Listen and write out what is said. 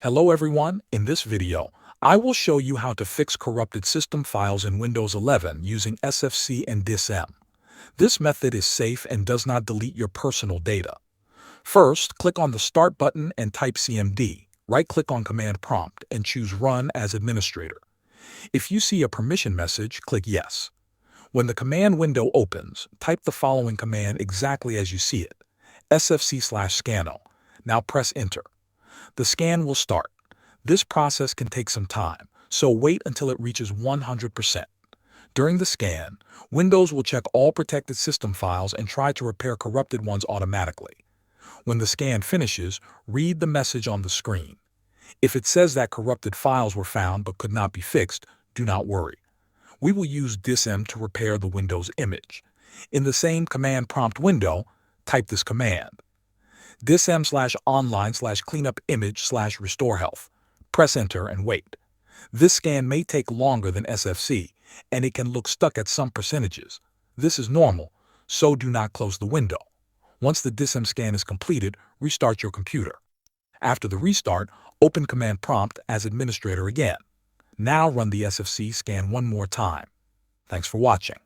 Hello everyone, in this video, I will show you how to fix corrupted system files in Windows 11 using SFC and DISM. This method is safe and does not delete your personal data. First, click on the Start button and type CMD. Right-click on Command Prompt and choose Run as Administrator. If you see a permission message, click Yes. When the command window opens, type the following command exactly as you see it, SFC/Scannow. Now press Enter. The scan will start. This process can take some time, so wait until it reaches 100%. During the scan, Windows will check all protected system files and try to repair corrupted ones automatically. When the scan finishes, read the message on the screen. If it says that corrupted files were found but could not be fixed, do not worry. We will use DISM to repair the Windows image. In the same command prompt window, type this command: dism/online/cleanup image/restore health. Press Enter and wait. This scan may take longer than SFC, and it can look stuck at some percentages. This is normal, so do not close the window. Once the DISM scan is completed, restart your computer. After the restart, open Command Prompt as administrator again. Now run the SFC scan one more time. Thanks for watching.